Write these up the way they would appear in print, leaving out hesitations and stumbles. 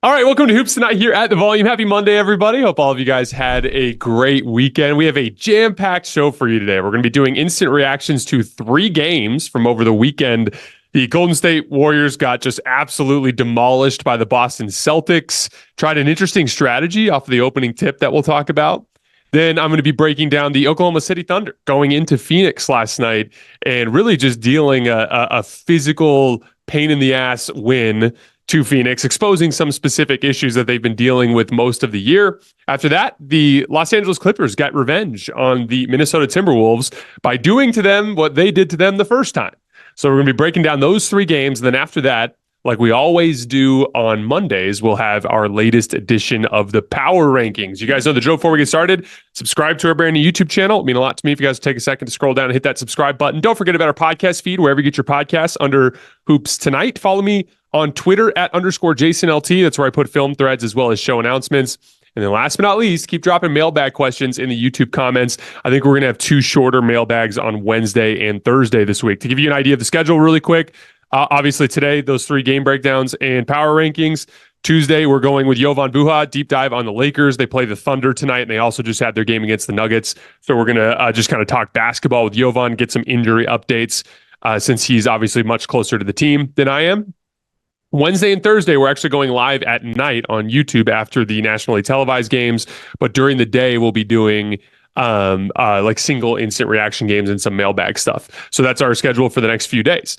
All right, welcome to Hoops Tonight here at The Volume. Happy Monday, everybody. Hope all of you guys had a great weekend. We have a jam-packed show for you today. We're going to be doing instant reactions to 3 games from over the weekend. The Golden State Warriors got just absolutely demolished by the Boston Celtics. Tried an interesting strategy off of the opening tip that we'll talk about. Then I'm going to be breaking down the Oklahoma City Thunder going into Phoenix last night and really just dealing a physical pain-in-the-ass win to Phoenix, exposing some specific issues that they've been dealing with most of the year. After that, the Los Angeles Clippers got revenge on the Minnesota Timberwolves by doing to them what they did to them the first time. So we're going to be breaking down those 3 games. And then after that, like we always do on Mondays, we'll have our latest edition of the Power Rankings. You guys know the drill. Before we get started, subscribe to our brand new YouTube channel. It would mean a lot to me if you guys take a second to scroll down and hit that subscribe button. Don't forget about our podcast feed, wherever you get your podcasts under Hoops Tonight. Follow me on Twitter at _JasonLT. That's where I put film threads as well as show announcements. And then last but not least, keep dropping mailbag questions in the YouTube comments. I think we're going to have 2 shorter mailbags on Wednesday and Thursday this week. To give you an idea of the schedule really quick, obviously today, those 3 game breakdowns and power rankings. Tuesday, we're going with Jovan Buha, deep dive on the Lakers. They play the Thunder tonight, and they also just had their game against the Nuggets. So we're going to just kind of talk basketball with Jovan, get some injury updates since he's obviously much closer to the team than I am. Wednesday and Thursday, we're actually going live at night on YouTube after the nationally televised games. But during the day, we'll be doing like single instant reaction games and some mailbag stuff. So that's our schedule for the next few days.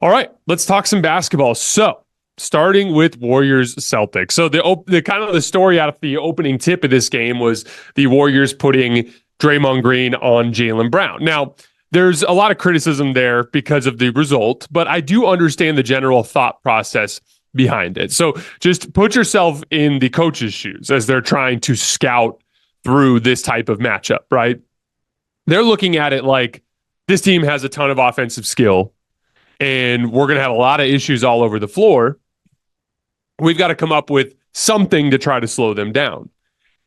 All right, let's talk some basketball. So starting with Warriors Celtics. So the kind of the story out of the opening tip of this game was the Warriors putting Draymond Green on Jaylen Brown. Now, there's a lot of criticism there because of the result, but I do understand the general thought process behind it. So just put yourself in the coach's shoes as they're trying to scout through this type of matchup, right? They're looking at it like this team has a ton of offensive skill and we're going to have a lot of issues all over the floor. We've got to come up with something to try to slow them down.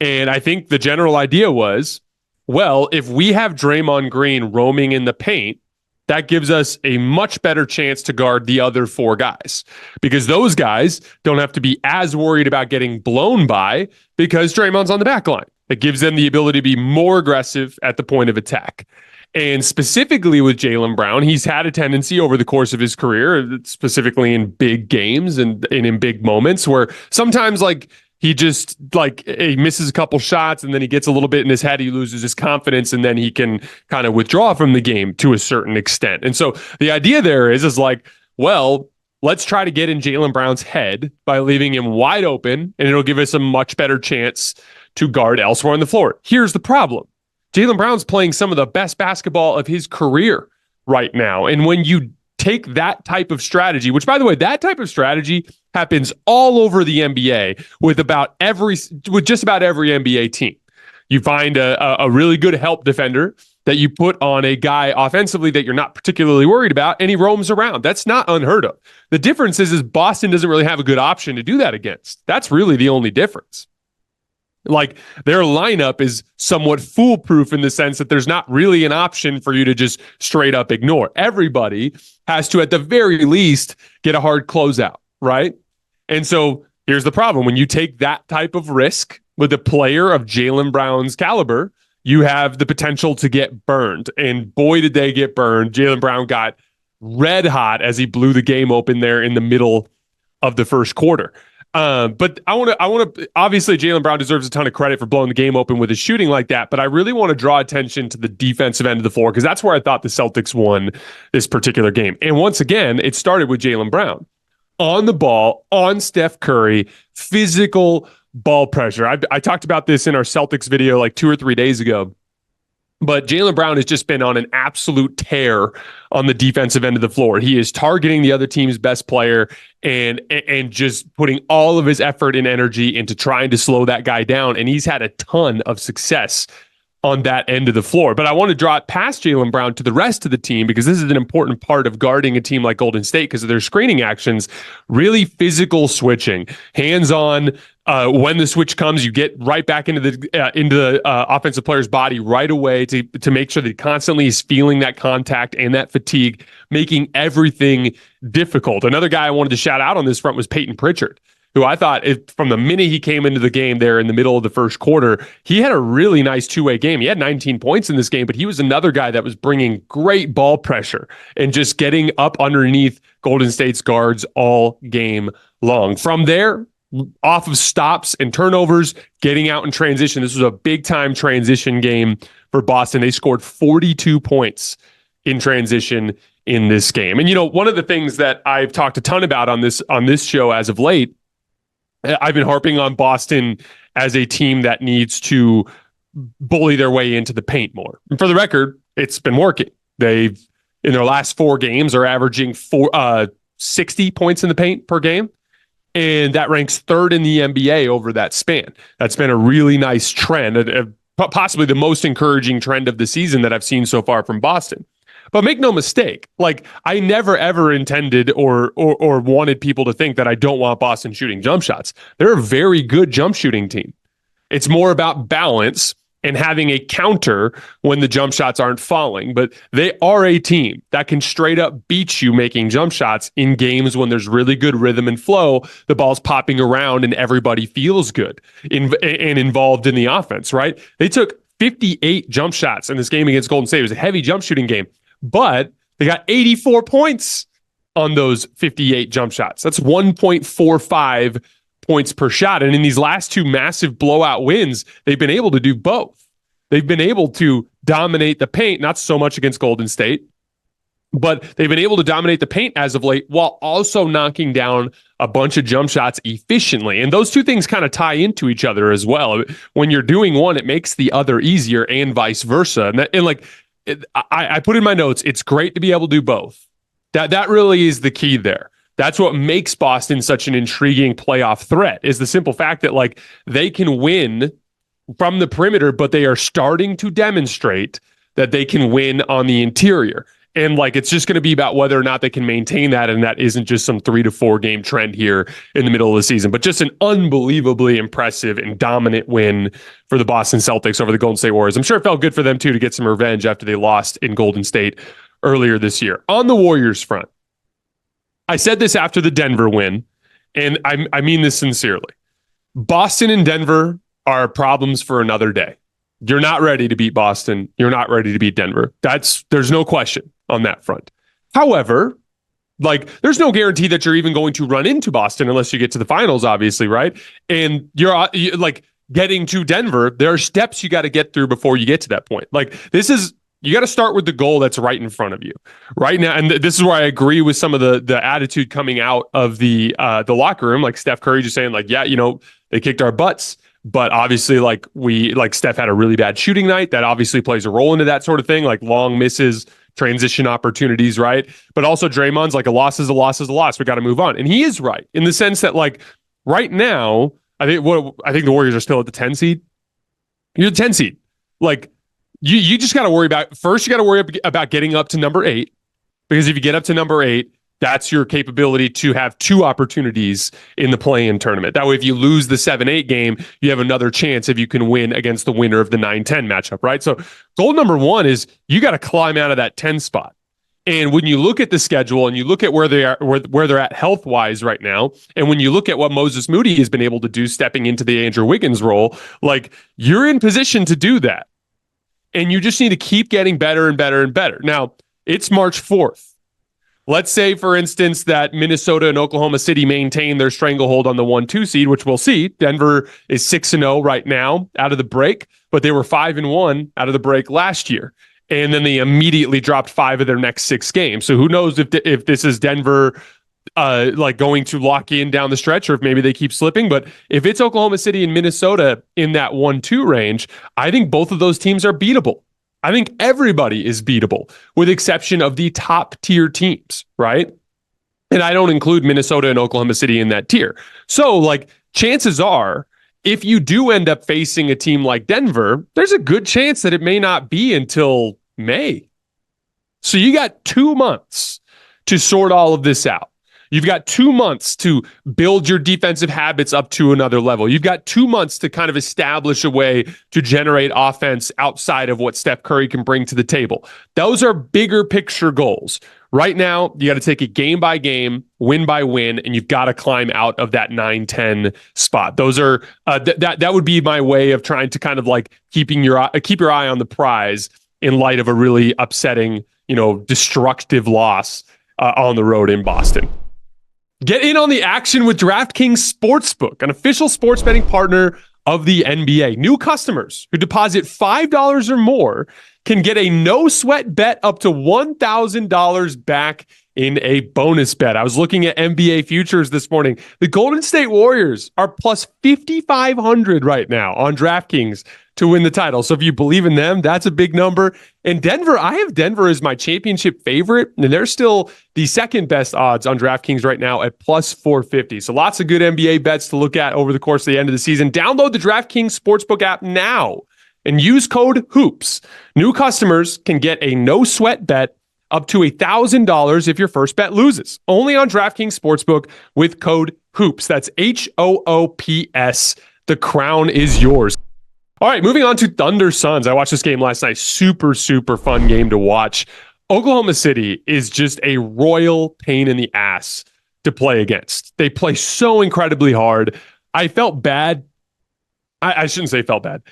And I think the general idea was, well, if we have Draymond Green roaming in the paint, that gives us a much better chance to guard the other 4 guys because those guys don't have to be as worried about getting blown by because Draymond's on the back line. It gives them the ability to be more aggressive at the point of attack. And specifically with Jaylen Brown, he's had a tendency over the course of his career, specifically in big games and in big moments where sometimes he just he misses a couple shots and then he gets a little bit in his head. He loses his confidence and then he can kind of withdraw from the game to a certain extent. And so the idea there is well, let's try to get in Jaylen Brown's head by leaving him wide open and it'll give us a much better chance to guard elsewhere on the floor. Here's the problem. Jaylen Brown's playing some of the best basketball of his career right now. And when you take that type of strategy, which by the way, that type of strategy happens all over the NBA with just about every NBA team. You find a really good help defender that you put on a guy offensively that you're not particularly worried about, and he roams around. That's not unheard of. The difference is Boston doesn't really have a good option to do that against. That's really the only difference. Their lineup is somewhat foolproof in the sense that there's not really an option for you to just straight up ignore. Everybody has to, at the very least, get a hard closeout, right? And so here's the problem. When you take that type of risk with a player of Jaylen Brown's caliber, you have the potential to get burned. And boy, did they get burned. Jaylen Brown got red hot as he blew the game open there in the middle of the first quarter. But I want to obviously Jaylen Brown deserves a ton of credit for blowing the game open with his shooting like that. But I really want to draw attention to the defensive end of the floor because that's where I thought the Celtics won this particular game. And once again, it started with Jaylen Brown on the ball, on Steph Curry, physical ball pressure. I talked about this in our Celtics video like 2 or 3 days ago. But Jaylen Brown has just been on an absolute tear on the defensive end of the floor. He is targeting the other team's best player and just putting all of his effort and energy into trying to slow that guy down. And he's had a ton of success on that end of the floor. But I want to draw it past Jaylen Brown to the rest of the team because this is an important part of guarding a team like Golden State because of their screening actions, really physical switching, hands-on. When the switch comes, you get right back into the offensive player's body right away to make sure that he constantly is feeling that contact and that fatigue, making everything difficult. Another guy I wanted to shout out on this front was Peyton Pritchard. who I thought from the minute he came into the game there in the middle of the first quarter, he had a really nice two-way game. He had 19 points in this game, but he was another guy that was bringing great ball pressure and just getting up underneath Golden State's guards all game long. From there, off of stops and turnovers, getting out in transition. This was a big-time transition game for Boston. They scored 42 points in transition in this game. And, one of the things that I've talked a ton about on this show as of late, I've been harping on Boston as a team that needs to bully their way into the paint more. And for the record, it's been working. They've, in their last 4 games, are averaging 60 points in the paint per game. And that ranks 3rd in the NBA over that span. That's been a really nice trend, possibly the most encouraging trend of the season that I've seen so far from Boston. But make no mistake, I never ever intended or wanted people to think that I don't want Boston shooting jump shots. They're a very good jump shooting team. It's more about balance and having a counter when the jump shots aren't falling. But they are a team that can straight up beat you making jump shots in games when there's really good rhythm and flow. The ball's popping around and everybody feels good and involved in the offense, right? They took 58 jump shots in this game against Golden State. It was a heavy jump shooting game, but they got 84 points on those 58 jump shots. That's 1.45 points per shot. And in these last 2 massive blowout wins, they've been able to do both. They've been able to dominate the paint, not so much against Golden State, but they've been able to dominate the paint as of late while also knocking down a bunch of jump shots efficiently. And those two things kind of tie into each other as well. When you're doing one, it makes the other easier and vice versa. I put in my notes, it's great to be able to do both. That really is the key there. That's what makes Boston such an intriguing playoff threat, is the simple fact that they can win from the perimeter, but they are starting to demonstrate that they can win on the interior. And it's just going to be about whether or not they can maintain that. And that isn't just some 3 to 4 game trend here in the middle of the season, but just an unbelievably impressive and dominant win for the Boston Celtics over the Golden State Warriors. I'm sure it felt good for them too, to get some revenge after they lost in Golden State earlier this year. On the Warriors front, I said this after the Denver win, and I mean this sincerely. Boston and Denver are problems for another day. You're not ready to beat Boston. You're not ready to beat Denver. There's no question on that front. However, there's no guarantee that you're even going to run into Boston unless you get to the finals, obviously, right? And you're getting to Denver, there are steps you got to get through before you get to that point. You got to start with the goal that's right in front of you right now. And this is where I agree with some of the attitude coming out of the locker room, like Steph Curry just saying they kicked our butts. But obviously, Steph had a really bad shooting night. That obviously plays a role into that sort of thing, long misses, transition opportunities, right? But also Draymond's a loss is a loss is a loss. We got to move on. And he is right in the sense that right now, I think the Warriors are still at the 10 seed. You're the 10 seed. You just got to worry about, first you got to worry about getting up to number 8, because if you get up to number 8, that's your capability to have 2 opportunities in the play-in tournament. That way, if you lose the 7-8 game, you have another chance if you can win against the winner of the 9-10 matchup, right? So goal number 1 is you got to climb out of that 10 spot. And when you look at the schedule and you look at where they are, where they're at health-wise right now, and when you look at what Moses Moody has been able to do stepping into the Andrew Wiggins role, you're in position to do that. And you just need to keep getting better and better and better. Now, it's March 4th. Let's say, for instance, that Minnesota and Oklahoma City maintain their stranglehold on the 1-2 seed, which we'll see. Denver is 6-0 right now out of the break, but they were 5-1 out of the break last year. And then they immediately dropped 5 of their next 6 games. So who knows if this is Denver going to lock in down the stretch, or if maybe they keep slipping. But if it's Oklahoma City and Minnesota in that 1-2 range, I think both of those teams are beatable. I think everybody is beatable, with exception of the top tier teams, right? And I don't include Minnesota and Oklahoma City in that tier. So, chances are, if you do end up facing a team like Denver, there's a good chance that it may not be until May. So you got 2 months to sort all of this out. You've got 2 months to build your defensive habits up to another level. You've got 2 months to kind of establish a way to generate offense outside of what Steph Curry can bring to the table. Those are bigger picture goals. Right now, you got to take it game by game, win by win, and you've got to climb out of that 9-10 spot. Those are that would be my way of trying to kind of like keep your eye on the prize in light of a really upsetting, destructive loss on the road in Boston. Get in on the action with DraftKings Sportsbook, an official sports betting partner of the NBA. New customers who deposit $5 or more can get a no-sweat bet up to $1,000 back in a bonus bet. I was looking at NBA futures this morning. The Golden State Warriors are plus 5,500 right now on DraftKings to win the title. So if you believe in them, that's a big number. And Denver, I have Denver as my championship favorite, and they're still the second best odds on DraftKings right now at plus 450. So lots of good NBA bets to look at over the course of the end of the season. Download the DraftKings Sportsbook app now and use code HOOPS. New customers can get a no-sweat bet up to $1,000 if your first bet loses. Only on DraftKings Sportsbook with code HOOPS. That's HOOPS. The crown is yours. All right, moving on to Thunder Suns. I watched this game last night. Super, super fun game to watch. Oklahoma City is just a royal pain in the ass to play against. They play so incredibly hard. I felt bad. I shouldn't say felt bad.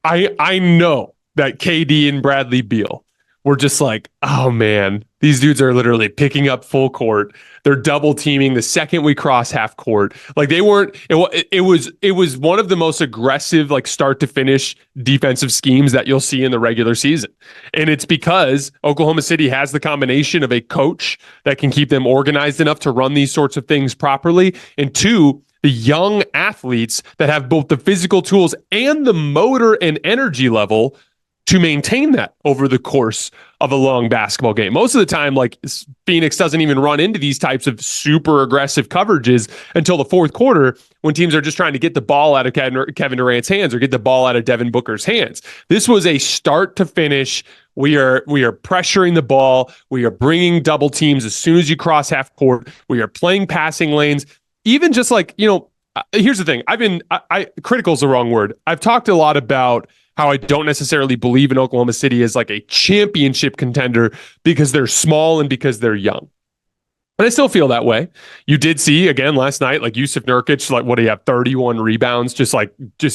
I know that KD and Bradley Beal were just like, oh man, these dudes are literally picking up full court. They're double teaming the second we cross half court. Like they weren't, it was one of the most aggressive, like start to finish defensive schemes that you'll see in the regular season. And it's because Oklahoma City has the combination of a coach that can keep them organized enough to run these sorts of things properly. And two, the young athletes that have both the physical tools and the motor and energy level to maintain that over the course of a long basketball game. Most of the time, like Phoenix doesn't even run into these types of super aggressive coverages until the fourth quarter when teams are just trying to get the ball out of Kevin Durant's hands or get the ball out of Devin Booker's hands. This was a start to finish. We are pressuring the ball. We are bringing double teams as soon as you cross half court. We are playing passing lanes. Even just like, here's the thing. Critical is the wrong word. I've talked a lot about how I don't necessarily believe in Oklahoma City as like a championship contender because they're small and because they're young. But I still feel that way. You did see again last night, like Yusuf Nurkic, like what do you have, 31 rebounds, just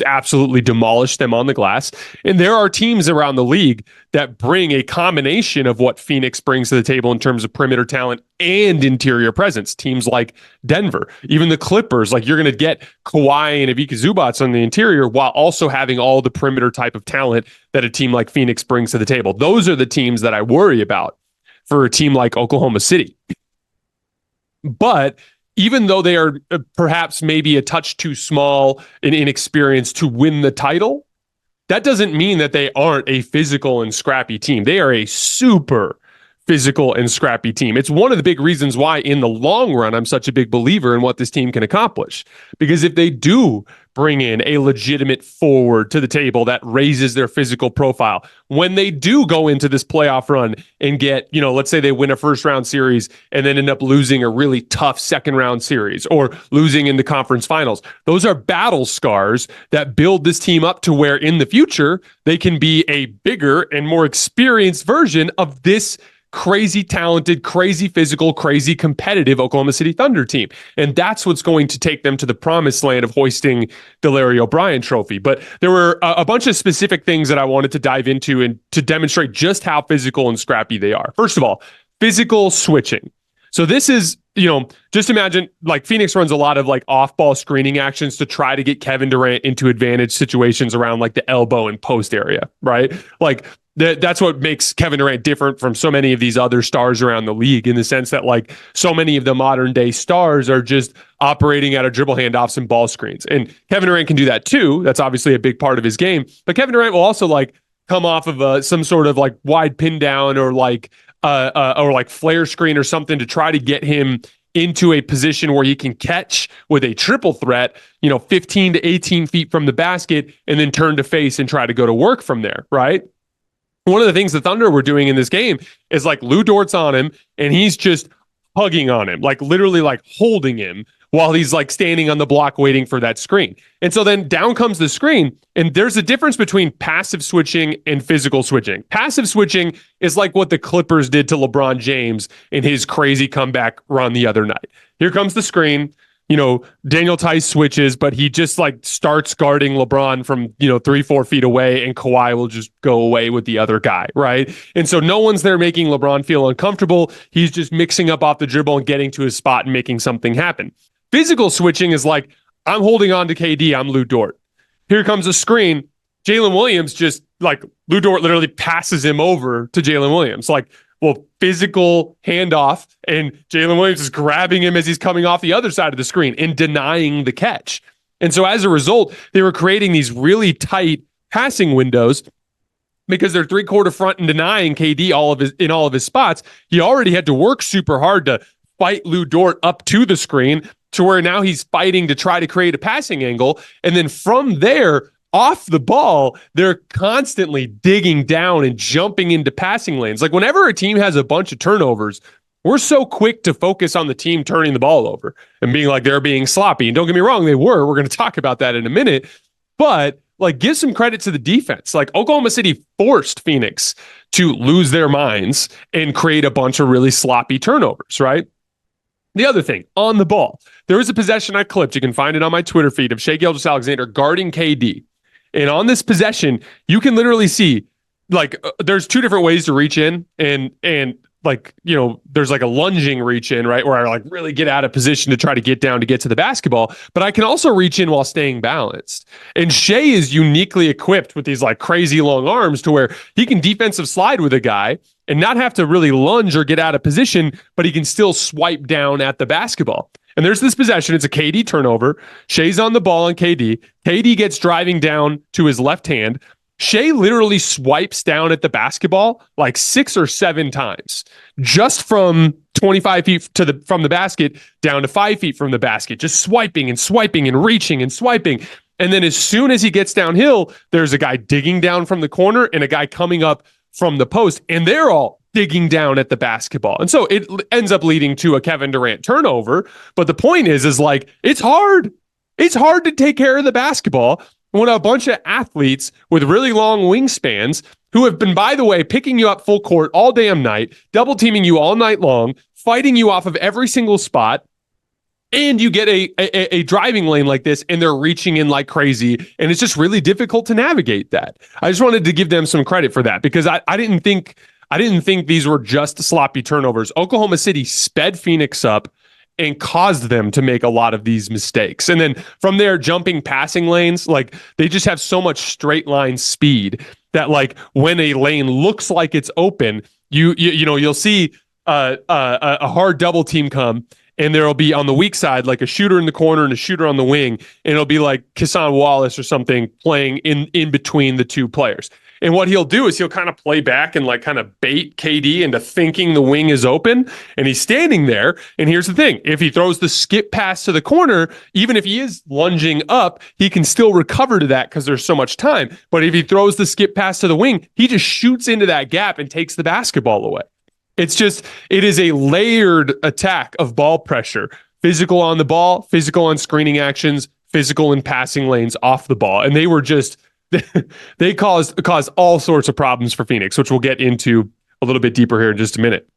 absolutely demolished them on the glass. And there are teams around the league that bring a combination of what Phoenix brings to the table in terms of perimeter talent and interior presence. Teams like Denver, even the Clippers, like you're going to get Kawhi and Ivica Zubac on the interior while also having all the perimeter type of talent that a team like Phoenix brings to the table. Those are the teams that I worry about for a team like Oklahoma City. But even though they are perhaps maybe a touch too small and inexperienced to win the title, that doesn't mean that they aren't a physical and scrappy team. They are a super physical and scrappy team. It's one of the big reasons why in the long run, I'm such a big believer in what this team can accomplish. Because if they do bring in a legitimate forward to the table that raises their physical profile, when they do go into this playoff run and get, let's say they win a first round series and then end up losing a really tough second round series or losing in the conference finals, those are battle scars that build this team up to where in the future they can be a bigger and more experienced version of this crazy talented, crazy physical, crazy competitive Oklahoma City Thunder team. And that's what's going to take them to the promised land of hoisting the Larry O'Brien trophy. But there were a bunch of specific things that I wanted to dive into and to demonstrate just how physical and scrappy they are. First of all, physical switching. So this is, just imagine like Phoenix runs a lot of like off-ball screening actions to try to get Kevin Durant into advantage situations around like the elbow and post area, right? Like that's what makes Kevin Durant different from so many of these other stars around the league in the sense that like so many of the modern day stars are just operating out of dribble handoffs and ball screens. And Kevin Durant can do that too. That's obviously a big part of his game. But Kevin Durant will also like come off of some sort of like wide pin down or like flare screen or something to try to get him into a position where he can catch with a triple threat, 15 to 18 feet from the basket and then turn to face and try to go to work from there, right? One of the things the Thunder were doing in this game is like Lou Dort's on him and he's just hugging on him, like literally like holding him while he's like standing on the block waiting for that screen. And so then down comes the screen, and there's a difference between passive switching and physical switching. Passive switching is like what the Clippers did to LeBron James in his crazy comeback run the other night. Here comes the screen. Daniel Tice switches, but he just like starts guarding LeBron from, 3-4 feet away, and Kawhi will just go away with the other guy, right? And so no one's there making LeBron feel uncomfortable. He's just mixing up off the dribble and getting to his spot and making something happen. Physical switching is like, I'm holding on to KD, I'm Lou Dort. Here comes a screen. Jalen Williams just like, Lou Dort literally passes him over to Jalen Williams. Like, well, physical handoff, and Jalen Williams is grabbing him as he's coming off the other side of the screen and denying the catch. And so as a result, they were creating these really tight passing windows because they're three-quarter front and denying KD in all of his spots. He already had to work super hard to fight Lou Dort up to the screen, to where now he's fighting to try to create a passing angle. And then from there, off the ball, they're constantly digging down and jumping into passing lanes. Like whenever a team has a bunch of turnovers, we're so quick to focus on the team turning the ball over and being like they're being sloppy. And don't get me wrong, they were. We're going to talk about that in a minute. But like, give some credit to the defense. Like Oklahoma City forced Phoenix to lose their minds and create a bunch of really sloppy turnovers, right? The other thing, on the ball, there was a possession I clipped. You can find it on my Twitter feed of Shai Gilgeous-Alexander guarding KD. And on this possession, you can literally see, like, there's two different ways to reach in, and like, there's like a lunging reach in, right, where I like really get out of position to try to get down to get to the basketball. But I can also reach in while staying balanced. And Shai is uniquely equipped with these like crazy long arms to where he can defensive slide with a guy and not have to really lunge or get out of position, but he can still swipe down at the basketball. And there's this possession. It's a KD turnover. Shai's on the ball on KD. KD gets driving down to his left hand. Shai literally swipes down at the basketball like 6 or 7 times, just from 25 feet from the basket down to 5 feet from the basket, just swiping and swiping and reaching and swiping. And then as soon as he gets downhill, there's a guy digging down from the corner and a guy coming up from the post, and they're all digging down at the basketball. And so it ends up leading to a Kevin Durant turnover. But the point is like, it's hard. It's hard to take care of the basketball when a bunch of athletes with really long wingspans, who have been, by the way, picking you up full court all damn night, double teaming you all night long, fighting you off of every single spot, and you get a driving lane like this, and they're reaching in like crazy, and it's just really difficult to navigate that. I just wanted to give them some credit for that, because I didn't think these were just sloppy turnovers. Oklahoma City sped Phoenix up and caused them to make a lot of these mistakes. And then from there, jumping passing lanes, like they just have so much straight line speed that like when a lane looks like it's open, you'll see a hard double team come, and there'll be on the weak side like a shooter in the corner and a shooter on the wing, and it'll be like Keshawn Wallace or something playing in between the two players. And what he'll do is he'll kind of play back and like kind of bait KD into thinking the wing is open, and he's standing there. And here's the thing. If he throws the skip pass to the corner, even if he is lunging up, he can still recover to that because there's so much time. But if he throws the skip pass to the wing, he just shoots into that gap and takes the basketball away. It is a layered attack of ball pressure, physical on the ball, physical on screening actions, physical in passing lanes off the ball. And they were just, they caused all sorts of problems for Phoenix, which we'll get into a little bit deeper here in just a minute.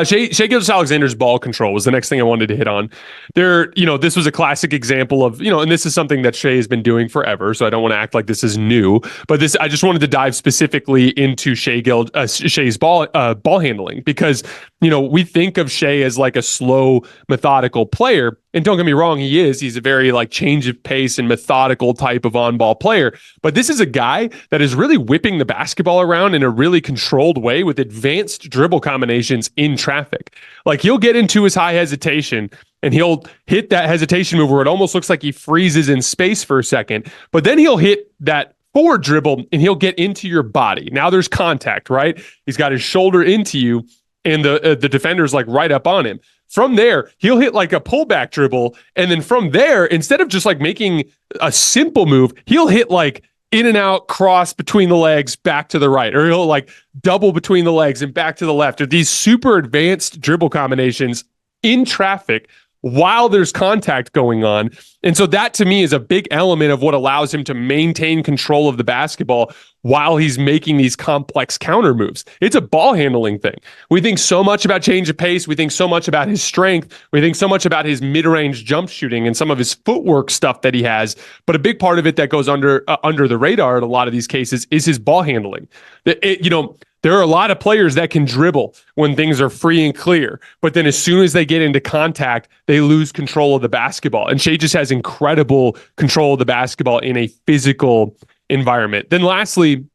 Shai Gilgeous-Alexander's ball control was the next thing I wanted to hit on. This was a classic example of, and this is something that Shai has been doing forever, so I don't want to act like this is new, but I just wanted to dive specifically into Shai's ball handling, because, we think of Shai as like a slow, methodical player. And don't get me wrong, he's a very like change of pace and methodical type of on-ball player. But this is a guy that is really whipping the basketball around in a really controlled way with advanced dribble combinations in traffic. Like he'll get into his high hesitation and he'll hit that hesitation move where it almost looks like he freezes in space for a second, but then he'll hit that forward dribble and he'll get into your body. Now there's contact, right? He's got his shoulder into you, and the defender's like right up on him. From there, he'll hit like a pullback dribble. And then from there, instead of just like making a simple move, he'll hit like in and out, cross between the legs, back to the right, or he'll like double between the legs and back to the left, or these super advanced dribble combinations in traffic while there's contact going on. And so that to me is a big element of what allows him to maintain control of the basketball while he's making these complex counter moves. It's a ball handling thing. We think so much about change of pace. We think so much about his strength. We think so much about his mid-range jump shooting and some of his footwork stuff that he has. But a big part of it that goes under the radar in a lot of these cases is his ball handling. There are a lot of players that can dribble when things are free and clear, but then as soon as they get into contact, they lose control of the basketball. And Shai just has incredible control of the basketball in a physical environment. Then lastly,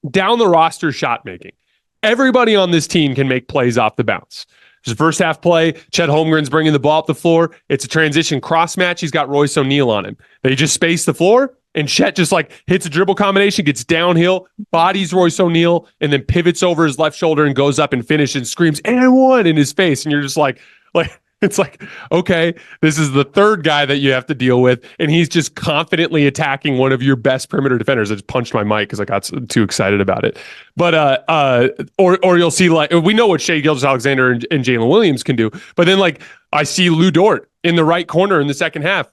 down the roster shot making. Everybody on this team can make plays off the bounce. There's a first half play. Chet Holmgren's bringing the ball up the floor. It's a transition cross match. He's got Royce O'Neal on him. They just space the floor. And Chet just like hits a dribble combination, gets downhill, bodies Royce O'Neal, and then pivots over his left shoulder and goes up and finishes and screams, "And one!" in his face. And you're just like, it's like, okay, this is the third guy that you have to deal with. And he's just confidently attacking one of your best perimeter defenders. I just punched my mic because I got too excited about it. But, or you'll see like, we know what Shai Gilgeous-Alexander and Jalen Williams can do. But then like, I see Lou Dort in the right corner in the second half.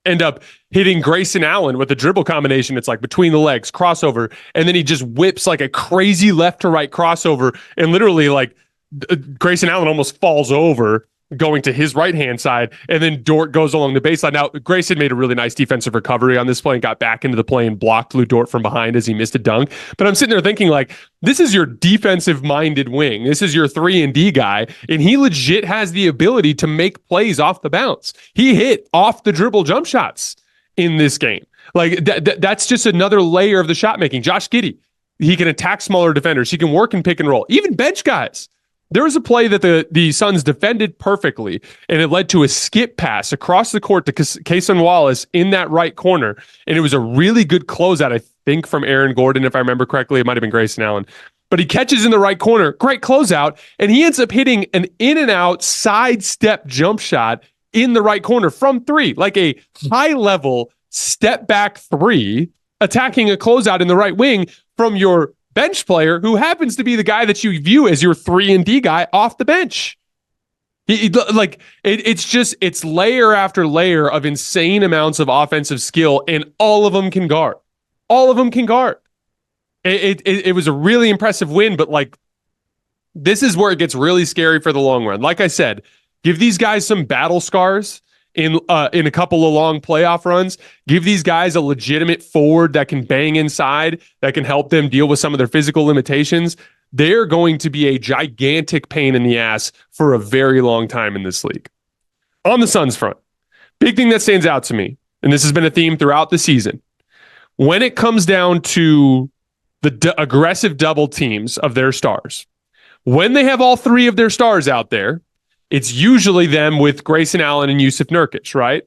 End up hitting Grayson Allen with a dribble combination. It's like between the legs, crossover, and then he just whips like a crazy left to right crossover, and literally like Grayson Allen almost falls over going to his right-hand side, and then Dort goes along the baseline. Now, Grayson made a really nice defensive recovery on this play and got back into the play and blocked Lou Dort from behind as he missed a dunk. But I'm sitting there thinking, like, this is your defensive-minded wing. This is your 3-and-D guy, and he legit has the ability to make plays off the bounce. He hit off-the-dribble jump shots in this game. Like, that's just another layer of the shot-making. Josh Giddey, he can attack smaller defenders. He can work in pick and roll. Even bench guys. There was a play that the Suns defended perfectly, and it led to a skip pass across the court to Cason Wallace in that right corner, and it was a really good closeout, I think, from Aaron Gordon, if I remember correctly. It might have been Grayson Allen. But he catches in the right corner, great closeout, and he ends up hitting an in-and-out sidestep jump shot in the right corner from three, like a high-level step-back three, attacking a closeout in the right wing from your bench player who happens to be the guy that you view as your 3-and-D guy off the bench. It's layer after layer of insane amounts of offensive skill, and all of them can guard. All of them can guard. It was a really impressive win, but like, this is where it gets really scary for the long run. Like I said, give these guys some battle scars in a couple of long playoff runs. Give these guys a legitimate forward that can bang inside, that can help them deal with some of their physical limitations. They're going to be a gigantic pain in the ass for a very long time in this league. On the Suns front, big thing that stands out to me, and this has been a theme throughout the season, when it comes down to the aggressive double teams of their stars, when they have all three of their stars out there, it's usually them with Grayson Allen and Yusuf Nurkic, right?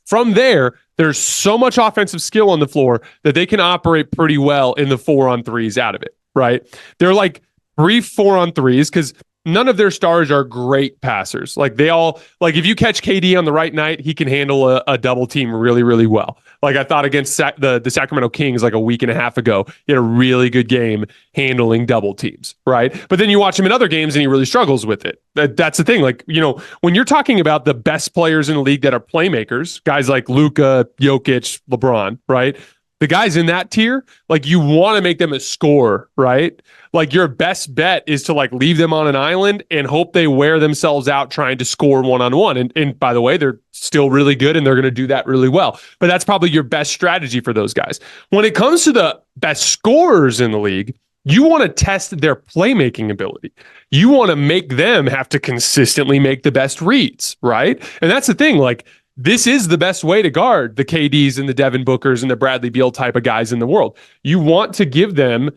From there, there's so much offensive skill on the floor that they can operate pretty well in the 4-on-3s out of it, right? They're like brief 4-on-3s because none of their stars are great passers. Like they all, like if you catch KD on the right night, he can handle a double team really, really well. Like I thought against the Sacramento Kings like a week and a half ago, he had a really good game handling double teams, right? But then you watch him in other games and he really struggles with it. That's the thing. Like, you know, when you're talking about the best players in the league that are playmakers, guys like Luka, Jokic, LeBron, right? The guys in that tier, like you want to make them a scorer, right? Like your best bet is to like leave them on an island and hope they wear themselves out trying to score one-on-one. And by the way, they're still really good and they're going to do that really well. But that's probably your best strategy for those guys. When it comes to the best scorers in the league, you want to test their playmaking ability. You want to make them have to consistently make the best reads, right? And that's the thing, like, this is the best way to guard the KDs and the Devin Bookers and the Bradley Beal type of guys in the world. You want to give them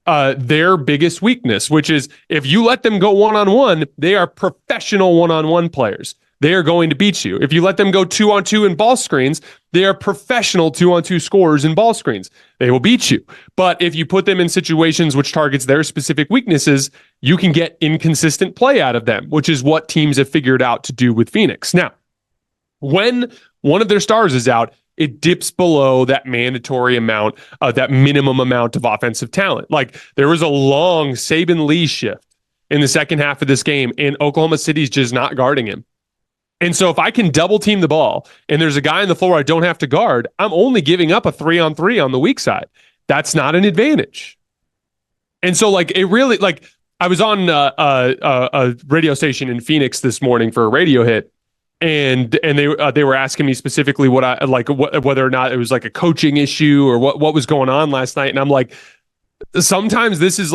their biggest weakness, which is if you let them go one-on-one, they are professional one-on-one players. They are going to beat you. If you let them go 2-on-2 in ball screens, they are professional 2-on-2 scorers in ball screens. They will beat you. But if you put them in situations which targets their specific weaknesses, you can get inconsistent play out of them, which is what teams have figured out to do with Phoenix. Now, when one of their stars is out, it dips below that mandatory amount, that minimum amount of offensive talent. Like there was a long Saban Lee shift in the second half of this game, and Oklahoma City's just not guarding him. And so if I can double team the ball and there's a guy on the floor I don't have to guard, I'm only giving up a 3-on-3 on the weak side. That's not an advantage. And so like it really, like I was on a radio station in Phoenix this morning for a radio hit, and they were asking me specifically what I like, whether or not it was like a coaching issue or what was going on last night. And I'm like, sometimes this is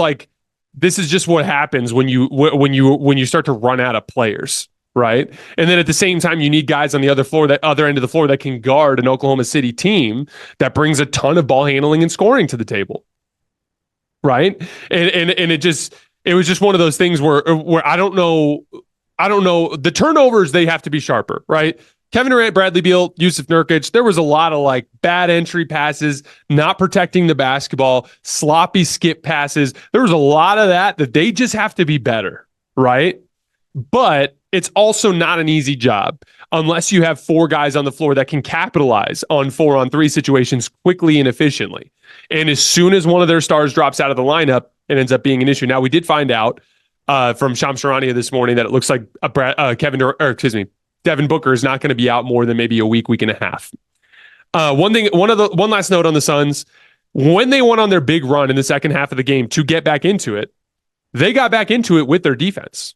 just what happens when you start to run out of players. Right. And then at the same time, you need guys on the other end of the floor that can guard an Oklahoma City team that brings a ton of ball handling and scoring to the table. Right. And it was just one of those things where I don't know the turnovers, they have to be sharper. Right. Kevin Durant, Bradley Beal, Yusuf Nurkic, there was a lot of like bad entry passes, not protecting the basketball, sloppy skip passes. There was a lot of that they just have to be better. Right. But it's also not an easy job unless you have four guys on the floor that can capitalize on 4-on-3 situations quickly and efficiently. And as soon as one of their stars drops out of the lineup, it ends up being an issue. Now, we did find out from Shams Charania this morning that it looks like Devin Booker is not going to be out more than maybe a week and a half. One last note on the Suns. When they went on their big run in the second half of the game to get back into it, they got back into it with their defense.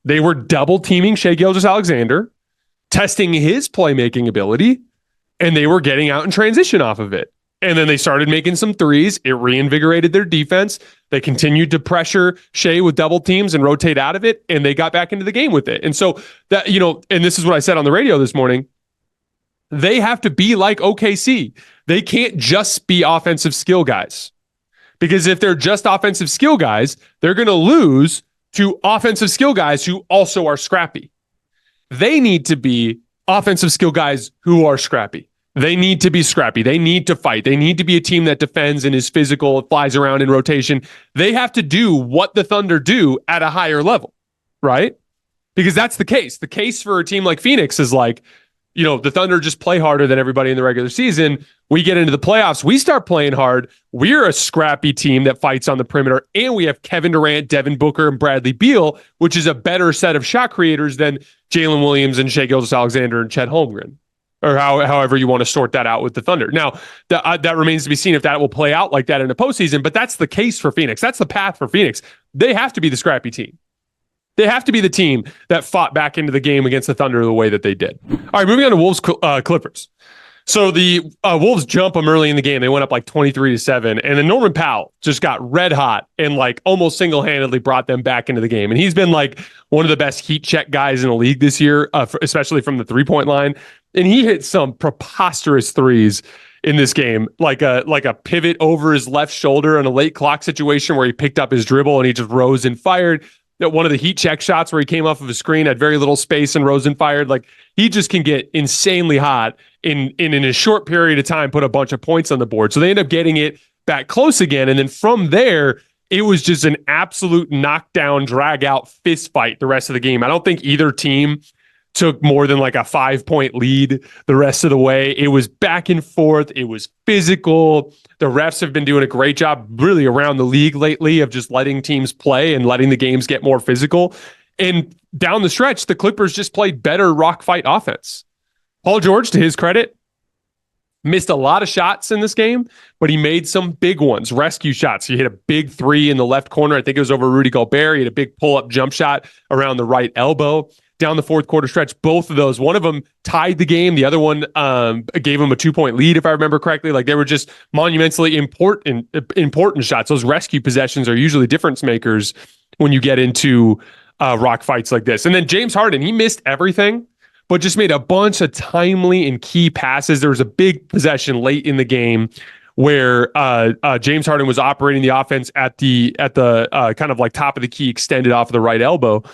They were double teaming Shai Gilgeous-Alexander, testing his playmaking ability, and they were getting out in transition off of it. And then they started making some threes. It reinvigorated their defense. They continued to pressure Shai with double teams and rotate out of it, and they got back into the game with it. And so that, and this is what I said on the radio this morning, they have to be like OKC. They can't just be offensive skill guys. Because if they're just offensive skill guys, they're going to lose to offensive skill guys who also are scrappy. They need to be offensive skill guys who are scrappy. They need to be scrappy. They need to fight. They need to be a team that defends and is physical, flies around in rotation. They have to do what the Thunder do at a higher level, right? Because that's the case. The case for a team like Phoenix is like, the Thunder just play harder than everybody in the regular season. We get into the playoffs. We start playing hard. We're a scrappy team that fights on the perimeter. And we have Kevin Durant, Devin Booker, and Bradley Beal, which is a better set of shot creators than Jalen Williams and Shai Gilgeous-Alexander and Chet Holmgren, or however you want to sort that out with the Thunder. Now, that remains to be seen if that will play out like that in the postseason, but that's the case for Phoenix. That's the path for Phoenix. They have to be the scrappy team. They have to be the team that fought back into the game against the Thunder the way that they did. All right, moving on to Wolves Clippers. So the Wolves jump them early in the game. They went up like 23-7, and then Norman Powell just got red hot and like almost single-handedly brought them back into the game. And he's been like one of the best heat check guys in the league this year, especially from the three-point line. And he hit some preposterous threes in this game, like a pivot over his left shoulder in a late clock situation where he picked up his dribble and he just rose and fired. One of the heat check shots where he came off of a screen, had very little space and rose and fired. Like he just can get insanely hot in a short period of time, put a bunch of points on the board. So they end up getting it back close again. And then from there, it was just an absolute knockdown, drag out fist fight the rest of the game. I don't think either team took more than like a 5-point lead the rest of the way. It was back and forth. It was physical. The refs have been doing a great job really around the league lately of just letting teams play and letting the games get more physical. And down the stretch, the Clippers just played better rock fight offense. Paul George, to his credit, missed a lot of shots in this game, but he made some big ones, rescue shots. He hit a big three in the left corner. I think it was over Rudy Gobert. He had a big pull-up jump shot around the right elbow. Down the fourth quarter stretch, both of those, one of them tied the game. The other one gave him a 2-point lead, if I remember correctly. Like they were just monumentally important shots. Those rescue possessions are usually difference makers when you get into rock fights like this. And then James Harden, he missed everything, but just made a bunch of timely and key passes. There was a big possession late in the game where James Harden was operating the offense at the kind of like top of the key, extended off of the right elbow.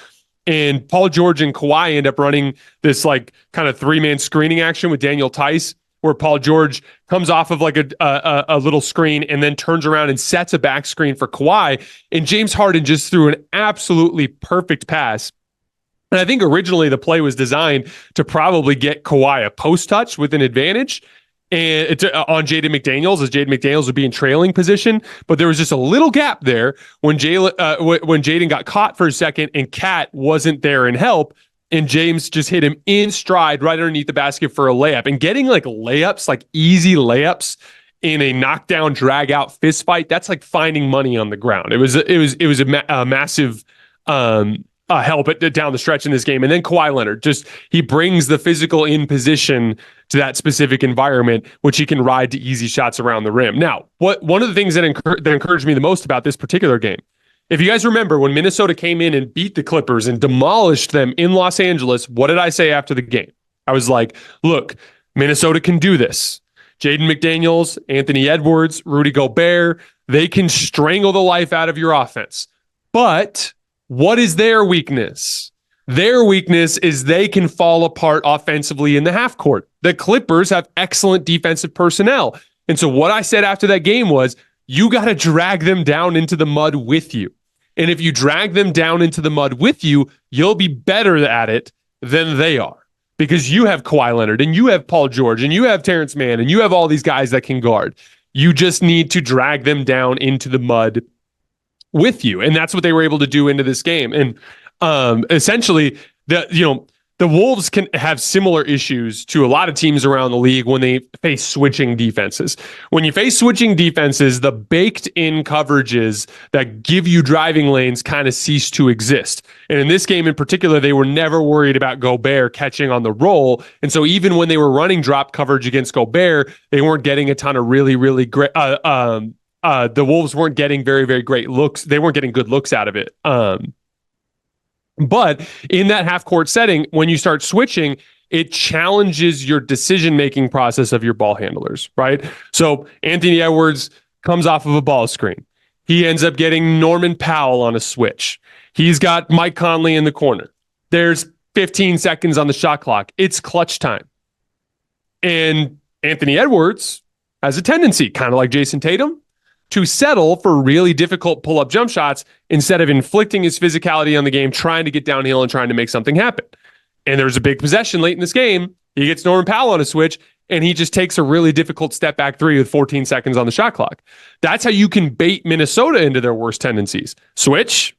And Paul George and Kawhi end up running this like kind of 3-man screening action with Daniel Tice, where Paul George comes off of like a little screen and then turns around and sets a back screen for Kawhi. And James Harden just threw an absolutely perfect pass. And I think originally the play was designed to probably get Kawhi a post touch with an advantage. and it's on Jaden McDaniels, as Jaden McDaniels would be in trailing position. But there was just a little gap there when Jaden got caught for a second and Cat wasn't there in help. And James just hit him in stride right underneath the basket for a layup. And getting like layups, like easy layups in a knockdown, drag out fist fight, that's like finding money on the ground. It was a massive help down the stretch in this game. And then Kawhi Leonard, he brings the physical in position to that specific environment, which he can ride to easy shots around the rim. Now, one of the things that encouraged me the most about this particular game, if you guys remember when Minnesota came in and beat the Clippers and demolished them in Los Angeles, what did I say after the game? I was like, look, Minnesota can do this. Jaden McDaniels, Anthony Edwards, Rudy Gobert, they can strangle the life out of your offense. But what is their weakness? Their weakness is they can fall apart offensively in the half court. The Clippers have excellent defensive personnel. And so what I said after that game was, you got to drag them down into the mud with you. And if you drag them down into the mud with you, you'll be better at it than they are. Because you have Kawhi Leonard and you have Paul George and you have Terrence Mann and you have all these guys that can guard. You just need to drag them down into the mud with you. And that's what they were able to do into this game. And essentially, the Wolves can have similar issues to a lot of teams around the league when they face switching defenses. When you face switching defenses, the baked-in coverages that give you driving lanes kind of cease to exist. And in this game in particular, they were never worried about Gobert catching on the roll. And so even when they were running drop coverage against Gobert, they weren't getting a ton of really, really great... the Wolves weren't getting very, very great looks. They weren't getting good looks out of it. But in that half-court setting, when you start switching, it challenges your decision-making process of your ball handlers, right? So Anthony Edwards comes off of a ball screen. He ends up getting Norman Powell on a switch. He's got Mike Conley in the corner. There's 15 seconds on the shot clock. It's clutch time. And Anthony Edwards has a tendency, kind of like Jayson Tatum, to settle for really difficult pull-up jump shots instead of inflicting his physicality on the game, trying to get downhill and trying to make something happen. And there's a big possession late in this game. He gets Norman Powell on a switch, and he just takes a really difficult step-back three with 14 seconds on the shot clock. That's how you can bait Minnesota into their worst tendencies. Switch,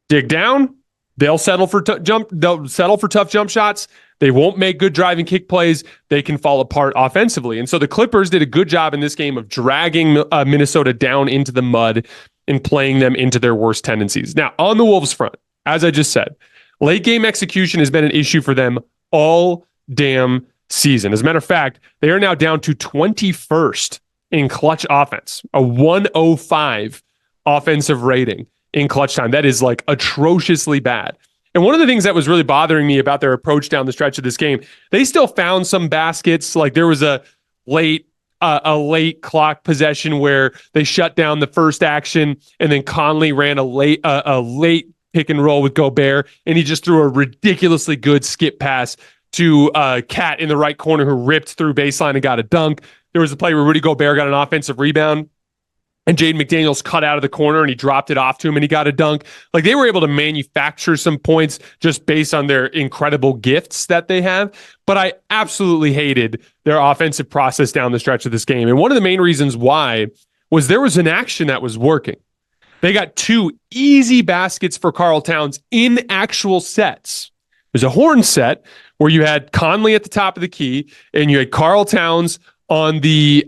dig down, they'll settle for tough jump shots. They won't make good driving kick plays. They can fall apart offensively. And so the Clippers did a good job in this game of dragging Minnesota down into the mud and playing them into their worst tendencies. Now, on the Wolves front, as I just said, late game execution has been an issue for them all damn season. As a matter of fact, they are now down to 21st in clutch offense, a 105 offensive rating in clutch time. That is like atrociously bad. And one of the things that was really bothering me about their approach down the stretch of this game, they still found some baskets. Like there was a late clock possession where they shut down the first action, and then Conley ran a late pick and roll with Gobert, and he just threw a ridiculously good skip pass to Cat in the right corner who ripped through baseline and got a dunk. There was a play where Rudy Gobert got an offensive rebound, and Jaden McDaniels cut out of the corner and he dropped it off to him and he got a dunk. Like they were able to manufacture some points just based on their incredible gifts that they have. But I absolutely hated their offensive process down the stretch of this game. And one of the main reasons why was there was an action that was working. They got two easy baskets for Karl Towns in actual sets. There's a horn set where you had Conley at the top of the key and you had Karl Towns on the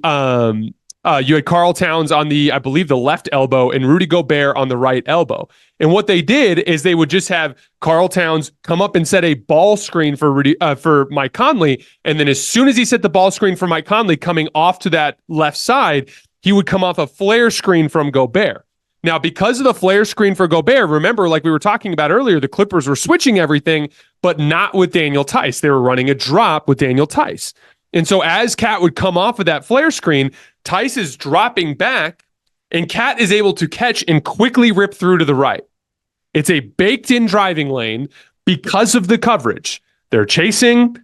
I believe, the left elbow and Rudy Gobert on the right elbow. And what they did is they would just have Karl Towns come up and set a ball screen for Mike Conley. And then as soon as he set the ball screen for Mike Conley coming off to that left side, he would come off a flare screen from Gobert. Now, because of the flare screen for Gobert, remember, like we were talking about earlier, the Clippers were switching everything, but not with Daniel Tice. They were running a drop with Daniel Tice. And so as Cat would come off of that flare screen, Tice is dropping back, and Cat is able to catch and quickly rip through to the right. It's a baked-in driving lane because of the coverage. They're chasing,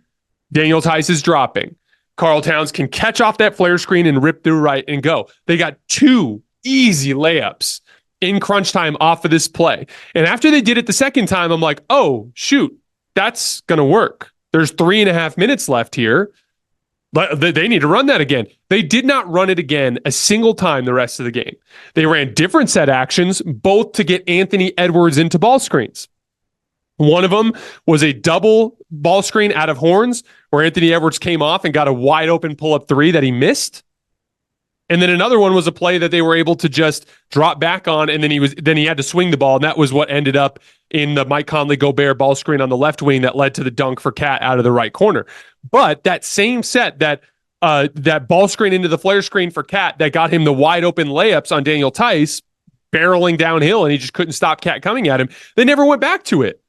Daniel Tice is dropping. Karl Towns can catch off that flare screen and rip through right and go. They got two easy layups in crunch time off of this play. And after they did it the second time, I'm like, oh, shoot, that's going to work. There's 3.5 minutes left here. But they need to run that again. They did not run it again a single time the rest of the game. They ran different set actions, both to get Anthony Edwards into ball screens. One of them was a double ball screen out of horns where Anthony Edwards came off and got a wide open pull-up three that he missed. And then another one was a play that they were able to just drop back on, and then he had to swing the ball, and that was what ended up in the Mike Conley-Gobert ball screen on the left wing that led to the dunk for Cat out of the right corner. But that same set, that ball screen into the flare screen for Cat that got him the wide open layups on Daniel Tice, barreling downhill, and he just couldn't stop Cat coming at him, they never went back to it.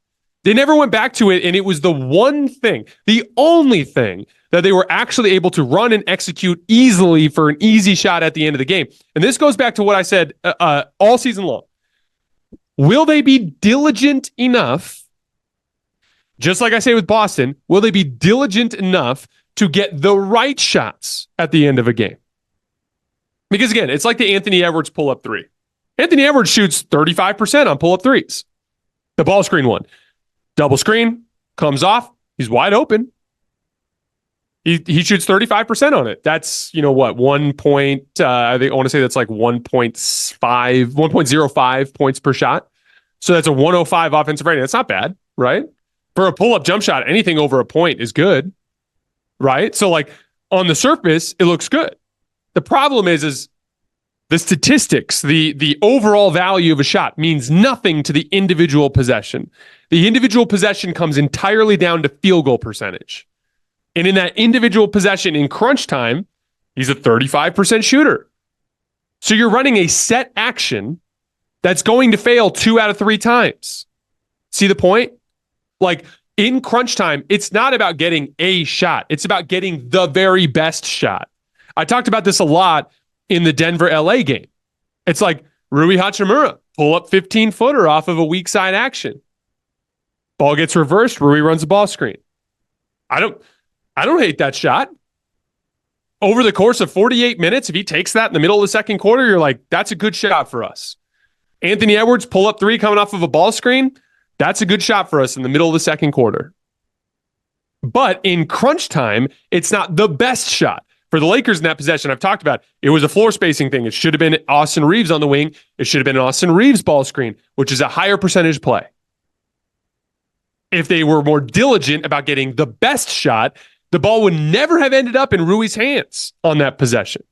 And it was the one thing, the only thing that they were actually able to run and execute easily for an easy shot at the end of the game. And this goes back to what I said all season long. Will they be diligent enough, just like I say with Boston, will they be diligent enough to get the right shots at the end of a game? Because again, it's like the Anthony Edwards pull-up three. Anthony Edwards shoots 35% on pull-up threes. The ball screen one. Double screen, comes off, he's wide open. He shoots 35% on it. That's, what, I want to say that's like 1.05 points per shot. So that's a 105 offensive rating. That's not bad, right? For a pull-up jump shot, anything over a point is good, right? So like on the surface, it looks good. The problem is the statistics, the overall value of a shot means nothing to the individual possession. The individual possession comes entirely down to field goal percentage. And in that individual possession in crunch time, he's a 35% shooter. So you're running a set action that's going to fail 2 out of 3 times. See the point? Like in crunch time, it's not about getting a shot. It's about getting the very best shot. I talked about this a lot in the Denver-LA game. It's like Rui Hachimura, pull up 15-footer off of a weak side action. Ball gets reversed, Rui runs a ball screen. I don't hate that shot. Over the course of 48 minutes, if he takes that in the middle of the second quarter, you're like, that's a good shot for us. Anthony Edwards, pull up three coming off of a ball screen. That's a good shot for us in the middle of the second quarter. But in crunch time, it's not the best shot. For the Lakers in that possession, I've talked about, it was a floor spacing thing. It should have been Austin Reeves on the wing. It should have been an Austin Reeves ball screen, which is a higher percentage play. If they were more diligent about getting the best shot, the ball would never have ended up in Rui's hands on that possession.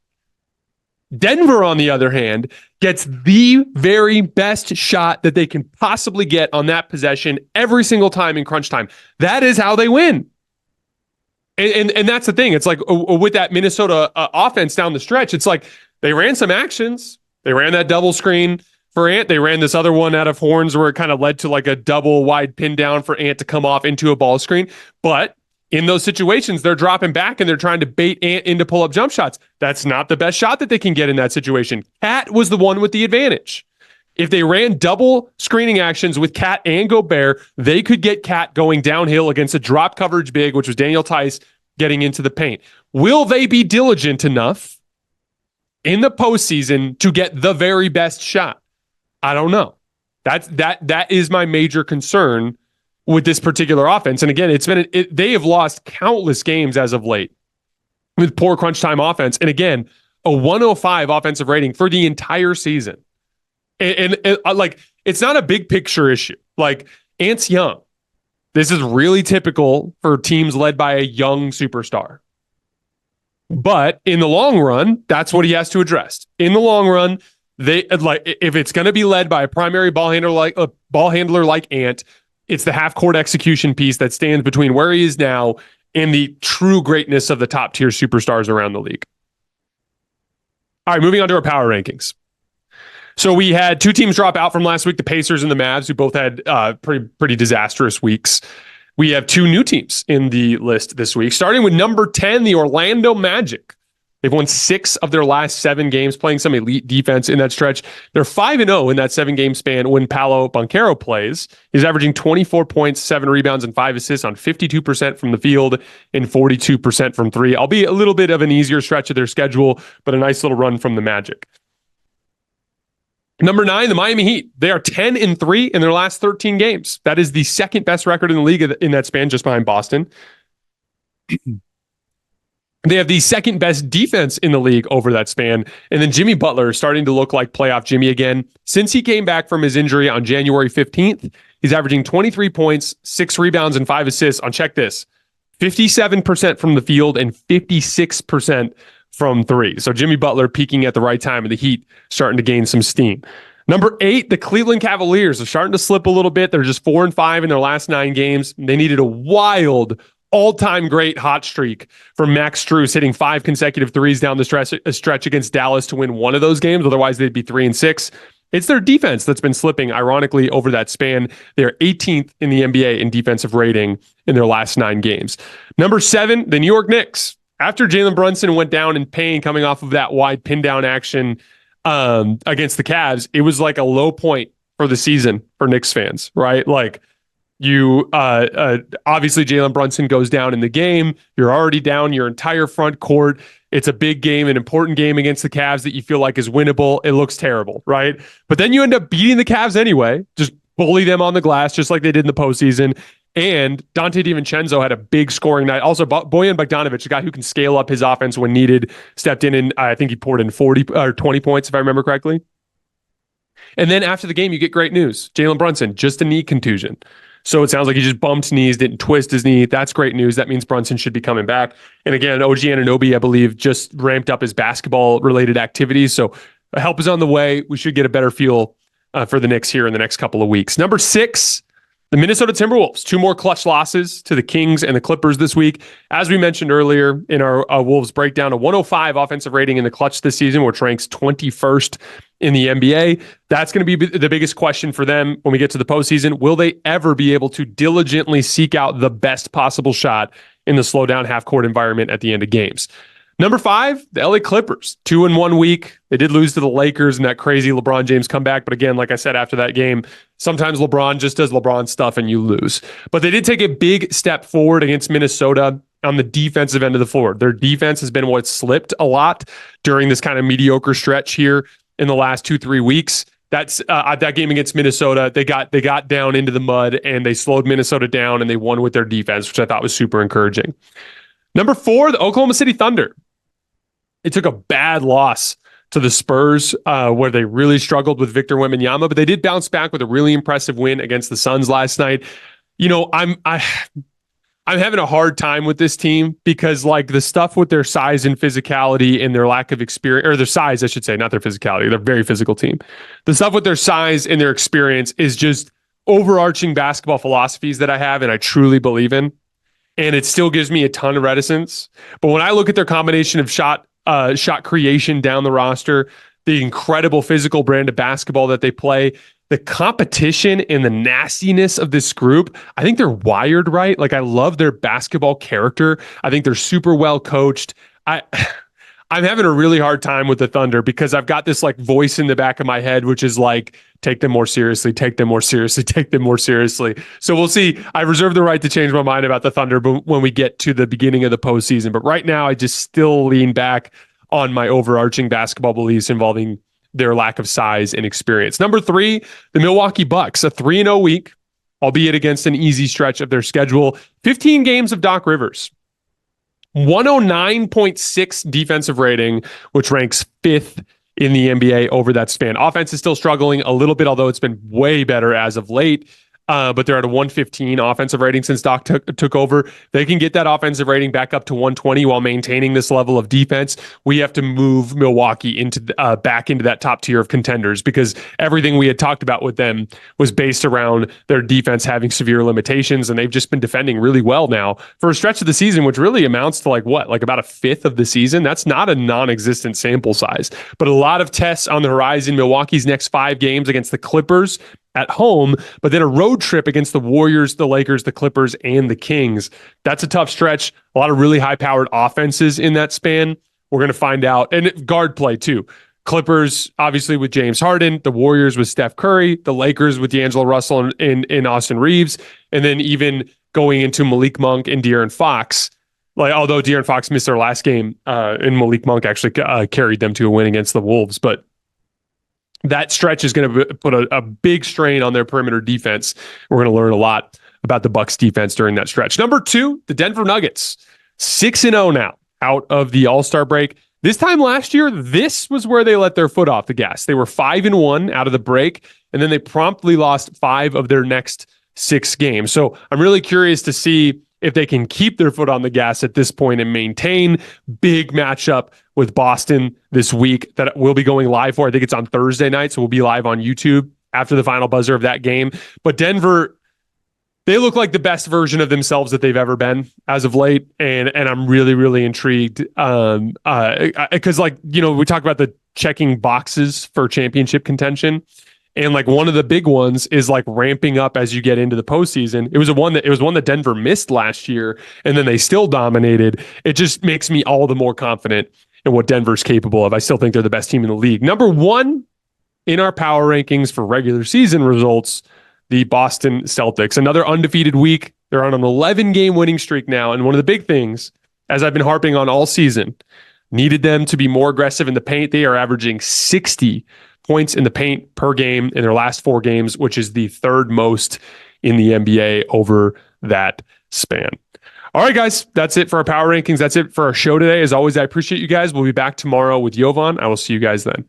Denver, on the other hand, gets the very best shot that they can possibly get on that possession every single time in crunch time. That is how they win. And that's the thing. It's like with that Minnesota offense down the stretch, it's like they ran some actions. They ran that double screen for Ant. They ran this other one out of horns where it kind of led to like a double wide pin down for Ant to come off into a ball screen. But in those situations, they're dropping back and they're trying to bait Ant into pull-up jump shots. That's not the best shot that they can get in that situation. Cat was the one with the advantage. If they ran double screening actions with Cat and Gobert, they could get Cat going downhill against a drop coverage big, which was Daniel Tice getting into the paint. Will they be diligent enough in the postseason to get the very best shot? I don't know. That is my major concern with this particular offense. And again, they have lost countless games as of late with poor crunch time offense. And again, a 105 offensive rating for the entire season. And like, it's not a big picture issue. Like, Ant's young. This is really typical for teams led by a young superstar. But in the long run, that's what he has to address. In the long run, if it's going to be led by a primary ball handler like Ant, it's the half-court execution piece that stands between where he is now and the true greatness of the top-tier superstars around the league. All right, moving on to our power rankings. So we had 2 teams drop out from last week, the Pacers and the Mavs, who both had pretty disastrous weeks. We have 2 new teams in the list this week, starting with number 10, the Orlando Magic. They've won 6 of their last 7 games, playing some elite defense in that stretch. They're 5-0 in that 7-game span when Paolo Banchero plays. He's averaging 24 points, 7 rebounds, and 5 assists on 52% from the field and 42% from 3. Albeit a little bit of an easier stretch of their schedule, but a nice little run from the Magic. Number 9, the Miami Heat. They are 10-3 in their last 13 games. That is the second best record in the league in that span, just behind Boston. They have the second best defense in the league over that span. And then Jimmy Butler is starting to look like playoff Jimmy again. Since he came back from his injury on January 15th, he's averaging 23 points, 6 rebounds, and 5 assists on, check this, 57% from the field and 56% from three. So Jimmy Butler peaking at the right time, and the Heat starting to gain some steam. Number 8, the Cleveland Cavaliers are starting to slip a little bit. They're just 4-5 in their last 9 games. They needed a wild all-time great hot streak from Max Strus hitting 5 consecutive threes down the stretch against Dallas to win one of those games. Otherwise, they'd be 3-6. It's their defense that's been slipping, ironically, over that span. They're 18th in the NBA in defensive rating in their last 9 games. Number 7, the New York Knicks. After Jalen Brunson went down in pain coming off of that wide pin down action against the Cavs, it was like a low point for the season for Knicks fans, right? Like, you obviously Jalen Brunson goes down in the game. You're already down your entire front court. It's a big game, an important game against the Cavs that you feel like is winnable. It looks terrible, right? But then you end up beating the Cavs anyway. Just bully them on the glass, just like they did in the postseason. And Dante DiVincenzo had a big scoring night. Also, Bojan Bogdanovic, a guy who can scale up his offense when needed, stepped in and I think he poured in 40 or 20 points, if I remember correctly. And then after the game, you get great news. Jalen Brunson, just a knee contusion. So it sounds like he just bumped knees, didn't twist his knee. That's great news. That means Brunson should be coming back. And again, OG Anunoby, I believe, just ramped up his basketball-related activities. So help is on the way. We should get a better feel for the Knicks here in the next couple of weeks. Number 6, the Minnesota Timberwolves. 2 more clutch losses to the Kings and the Clippers this week. As we mentioned earlier in our Wolves breakdown, a 105 offensive rating in the clutch this season, which ranks 21st in the NBA. That's going to be the biggest question for them when we get to the postseason. Will they ever be able to diligently seek out the best possible shot in the slow down half-court environment at the end of games? Number 5, the LA Clippers. 2 in 1 week. They did lose to the Lakers in that crazy LeBron James comeback. But again, like I said after that game, sometimes LeBron just does LeBron stuff and you lose. But they did take a big step forward against Minnesota on the defensive end of the floor. Their defense has been what slipped a lot during this kind of mediocre stretch here in the last 2-3 weeks. That's that game against Minnesota. They got down into the mud and they slowed Minnesota down and they won with their defense, which I thought was super encouraging. Number 4, the Oklahoma City Thunder. It took a bad loss to the Spurs where they really struggled with Victor Wembanyama, but they did bounce back with a really impressive win against the Suns last night. You know, I'm having a hard time with this team because like the stuff with their size and physicality and their lack of experience, or their size, I should say, not their physicality. They're a very physical team. The stuff with their size and their experience is just overarching basketball philosophies that I have and I truly believe in. And it still gives me a ton of reticence. But when I look at their combination of shot creation down the roster, the incredible physical brand of basketball that they play, the competition and the nastiness of this group, I think they're wired right. Like, I love their basketball character. I think they're super well coached. I'm having a really hard time with the Thunder because I've got this like voice in the back of my head, which is like, take them more seriously, take them more seriously, take them more seriously. So we'll see. I reserve the right to change my mind about the Thunder when we get to the beginning of the postseason. But right now, I just still lean back on my overarching basketball beliefs involving their lack of size and experience. Number 3, the Milwaukee Bucks, a 3-0 week, albeit against an easy stretch of their schedule. 15 games of Doc Rivers. 109.6 defensive rating, which ranks 5th in the NBA over that span. Offense is still struggling a little bit, although it's been way better as of late. But they're at a 115 offensive rating since Doc took over. They can get that offensive rating back up to 120 while maintaining this level of defense. We have to move Milwaukee into back into that top tier of contenders because everything we had talked about with them was based around their defense having severe limitations, and they've just been defending really well now for a stretch of the season, which really amounts to like about a fifth of the season. That's not a non-existent sample size, but a lot of tests on the horizon. Milwaukee's next 5 games against the Clippers at home, but then a road trip against the Warriors, the Lakers, the Clippers, and the Kings. That's a tough stretch. A lot of really high-powered offenses in that span. We're going to find out. And guard play, too. Clippers, obviously, with James Harden. The Warriors with Steph Curry. The Lakers with D'Angelo Russell and Austin Reeves. And then even going into Malik Monk and De'Aaron Fox. Like, although De'Aaron Fox missed their last game, and Malik Monk actually carried them to a win against the Wolves. But that stretch is going to put a big strain on their perimeter defense. We're going to learn a lot about the Bucks defense during that stretch. Number 2, the Denver Nuggets, 6-0 now. out of the All-Star break. This time last year, this was where they let their foot off the gas. They were 5-1 out of the break, and then they promptly lost 5 of their next 6 games. So I'm really curious to see if they can keep their foot on the gas at this point and maintain. Big matchup with Boston this week that we'll be going live for. I think it's on Thursday night, so we'll be live on YouTube after the final buzzer of that game. But Denver, they look like the best version of themselves that they've ever been as of late. And I'm really, really intrigued. Because we talk about the checking boxes for championship contention. And like one of the big ones is like ramping up as you get into the postseason. It was one that Denver missed last year, and then they still dominated. It just makes me all the more confident in what Denver's capable of. I still think they're the best team in the league. Number 1 in our power rankings for regular season results, the Boston Celtics. Another undefeated week. They're on an 11-game winning streak now. And one of the big things, as I've been harping on all season, needed them to be more aggressive in the paint. They are averaging 60 points in the paint per game in their last 4 games, which is the 3rd most in the NBA over that span. All right, guys, that's it for our power rankings. That's it for our show today. As always, I appreciate you guys. We'll be back tomorrow with Jovan. I will see you guys then.